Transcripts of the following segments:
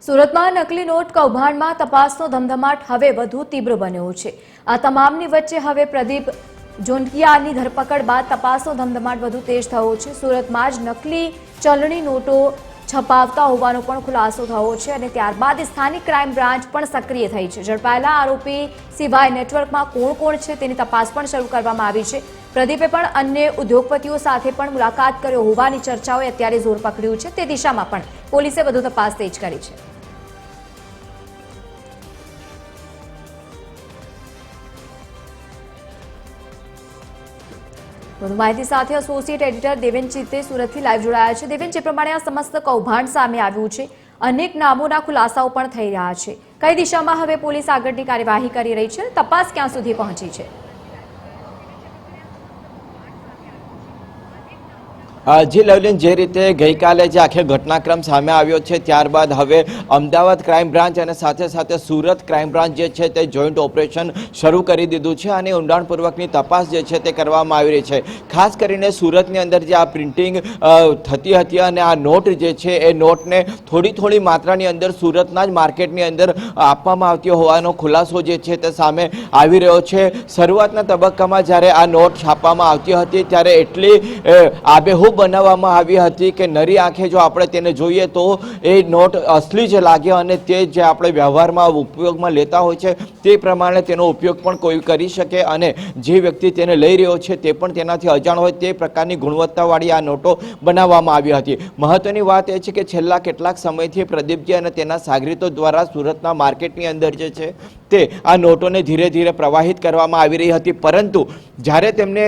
સુરતમાં નકલી નોટ કૌભાંડમાં તપાસનો ધમધમાટ હવે વધુ તીવ્ર બન્યો છે। આ તમામની વચ્ચે હવે પ્રદીપ જોંટિયાની ધરપકડ બાદ તપાસનો ધમધમાટ વધુ તેજ થયો છે। સુરતમાં જ નકલી ચલણી નોટો છપાવતા હોવાનો પણ ખુલાસો થયો છે અને ત્યારબાદ સ્થાનિક ક્રાઇમ બ્રાન્ચ પણ સક્રિય થઈ છે। ઝડપાયેલા આરોપી સિવાય નેટવર્કમાં કોણ કોણ છે તેની તપાસ પણ શરૂ કરવામાં આવી છે। પ્રદીપે પણ અન્ય ઉદ્યોગપતિઓ સાથે પણ મુલાકાત કર્યો હોવાની ચર્ચાઓએ અત્યારે જોર પકડ્યું છે। તે દિશામાં પણ પોલીસે વધુ તપાસ તેજ કરી છે। વધુ માહિતી સાથે એસોસિએટ એડિટર દેવેન ચિત્તે સુરતથી લાઈવ જોડાયા છે। દેવેન, જે પ્રમાણે આ સમસ્ત કૌભાંડ સામે આવ્યું છે, અનેક નામોના ખુલાસાઓ પણ થઈ રહ્યા છે, કઈ દિશામાં હવે પોલીસ આગળની કાર્યવાહી કરી રહી છે, તપાસ ક્યાં સુધી પહોંચી છે? જી લવલીન, જે રીતે ગઈકાલે જે આખે ઘટનાક્રમ સામે આવ્યો છે ત્યારબાદ હવે અમદાવાદ ક્રાઇમ બ્રાન્ચ અને સાથે સાથે સુરત ક્રાઇમ બ્રાન્ચ જે છે તે જોઈન્ટ ઓપરેશન શરૂ કરી દીધું છે અને ઊંડાણપૂર્વકની તપાસ જે છે તે કરવામાં આવી રહી છે। ખાસ કરીને સુરતની અંદર જે આ પ્રિન્ટિંગ થતી હતી અને આ નોટ જે છે એ નોટને થોડી માત્રાની અંદર સુરતના જ માર્કેટની અંદર આપવામાં આવતી હોવાનો ખુલાસો જે છે તે સામે આવી રહ્યો છે। શરૂઆતના તબક્કામાં જ્યારે આ નોટ છાપવામાં આવતી હતી ત્યારે એટલી આબેહૂબ બનાવવામાં આવી હતી કે નરી આંખે જો આપણે તેને જોઈએ તો એ નોટ અસલી જ લાગે અને તે જે આપણે વ્યવહારમાં ઉપયોગમાં લેતા હોય છે તે પ્રમાણે તેનો ઉપયોગ પણ કોઈ કરી શકે અને જે વ્યક્તિ તેને લઈ રહ્યો છે તે પણ તેનાથી અજાણ હોય તે પ્રકારની ગુણવત્તાવાળી આ નોટો બનાવવામાં આવી હતી। મહત્વની વાત એ છે કે છેલ્લા કેટલાક સમયથી પ્રદીપજી અને તેના સાગરીતો દ્વારા સુરતના માર્કેટની અંદર જે છે તે આ નોટોને ધીરે ધીરે પ્રવાહિત કરવામાં આવી રહી હતી, પરંતુ જ્યારે તેમને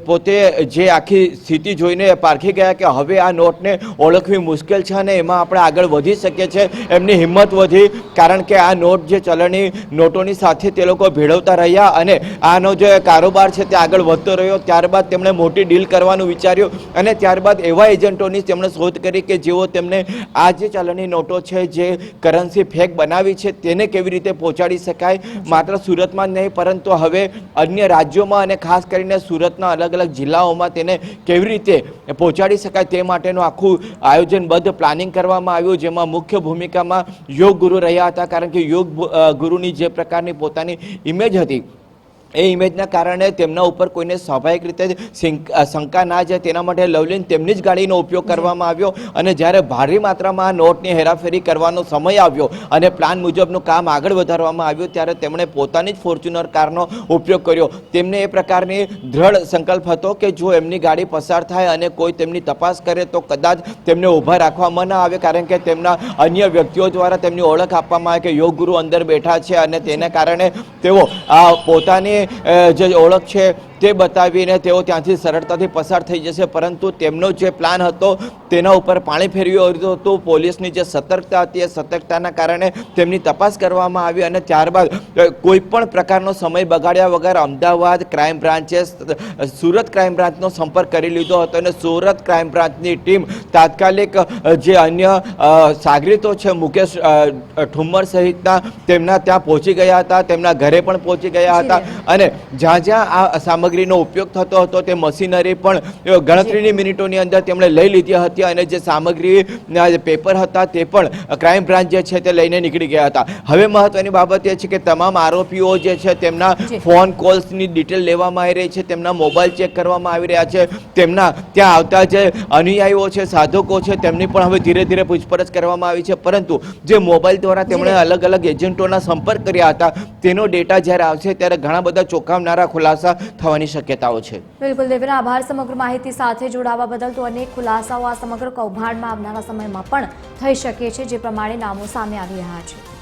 પોતે જે આખી સ્થિતિ જોઈને પારખી ગયા કે હવે આ નોટને ઓળખવી મુશ્કેલ છે અને એમાં આપણે આગળ વધી શકીએ છીએ, એમની હિંમત વધી, કારણ કે આ નોટ જે ચલણી નોટોની સાથે તે લોકો ભેળવતા રહ્યા અને આનો જે કારોબાર છે તે આગળ વધતો રહ્યો। ત્યારબાદ તેમણે મોટી ડીલ કરવાનું વિચાર્યું અને ત્યારબાદ એવા એજન્ટોની તેમણે શોધ કરી કે જેઓ તેમને આ જે ચલણી નોટો છે, જે કરન્સી ફેક બનાવી છે, તેને કેવી રીતે પહોંચાડી શકાય, માત્ર સુરતમાં જ નહીં પરંતુ હવે અન્ય રાજ્યોમાં અને ખાસ કરીને સુરતના અલગ અલગ જિલ્લાઓમાં તેને કેવી રીતે પહોંચાડી શકાય તે માટેનું આખું આયોજનબદ્ધ પ્લાનિંગ કરવામાં આવ્યું, જેમાં મુખ્ય ભૂમિકામાં યોગ ગુરુ રહ્યા હતા, કારણ કે યોગ ગુરુની જે પ્રકારની પોતાની ઇમેજ હતી એ ઇમેજના કારણે તેમના ઉપર કોઈને સ્વાભાવિક રીતે શંકા ના જાય તેના માટે લવલીન તેમની જ ગાડીનો ઉપયોગ કરવામાં આવ્યો અને જ્યારે ભારે માત્રામાં આ નોટની હેરાફેરી કરવાનો સમય આવ્યો અને પ્લાન મુજબનું કામ આગળ વધારવામાં આવ્યું ત્યારે તેમણે પોતાની જ ફોર્ચ્યુનર કારનો ઉપયોગ કર્યો। તેમને એ પ્રકારની દ્રઢ સંકલ્પ હતો કે જો એમની ગાડી પસાર થાય અને કોઈ તેમની તપાસ કરે તો કદાચ તેમને ઊભા રાખવામાં ન આવે, કારણ કે તેમના અન્ય વ્યક્તિઓ દ્વારા તેમની ઓળખ આપવામાં આવે કે યોગ ગુરુ અંદર બેઠા છે અને તેને કારણે તેઓ પોતાની જે ઓળખ છે તે બતાવીને તેઓ ત્યાંથી સરળતાથી પસાર થઈ જશે, પરંતુ તેમનો જે પ્લાન હતો તેના ઉપર પાણી ફેરવ્યું હતું। પોલીસની જે સતર્કતા હતી એ સતર્કતાના કારણે તેમની તપાસ કરવામાં આવી અને ત્યારબાદ કોઈ પણ પ્રકારનો સમય બગાડ્યા વગર અમદાવાદ ક્રાઇમ બ્રાન્ચે સુરત ક્રાઇમ બ્રાન્ચનો સંપર્ક કરી લીધો હતો અને સુરત ક્રાઇમ બ્રાન્ચની ટીમ તાત્કાલિક જે અન્ય સાગરીતો છે મુકેશ ઠુમ્મર સહિતના તેમના ત્યાં પહોંચી ગયા હતા, તેમના ઘરે પણ પહોંચી ગયા હતા અને જ્યાં જ્યાં આ સામગ્રીનો ઉપયોગ થતો હતો તે મશીનરી પણ ગણતરીની મિનિટોની અંદર તેમણે લઈ લીધી હતી અને જે સામગ્રી પેપર હતા તે પણ ક્રાઇમ બ્રાન્ચ જે છે તે લઈને નીકળી ગયા હતા। હવે મહત્વની બાબત એ છે કે તમામ આરોપીઓ જે છે તેમના ફોન કોલ્સની ડિટેલ લેવામાં આવી રહી છે, તેમના મોબાઈલ ચેક કરવામાં આવી રહ્યા છે, તેમના ત્યાં આવતા જે અનુયાયીઓ છે, સાધકો છે, તેમની પણ હવે ધીરે ધીરે પૂછપરછ કરવામાં આવી છે, પરંતુ જે મોબાઈલ દ્વારા તેમણે અલગ અલગ એજન્ટોના સંપર્ક કર્યા હતા તેનો ડેટા જ્યારે આવશે ત્યારે ઘણા બધા ચોંકાવનારા ખુલાસા થવાની શક્યતાઓ છે। બિલકુલ દેવેન, આભાર સમગ્ર માહિતી સાથે જોડાવા બદલ। તો અનેક ખુલાસાઓ આ સમગ્ર કૌભાંડમાં આવનારા સમયમાં પણ થઈ શકે છે, જે પ્રમાણે નામો સામે આવી રહ્યા છે।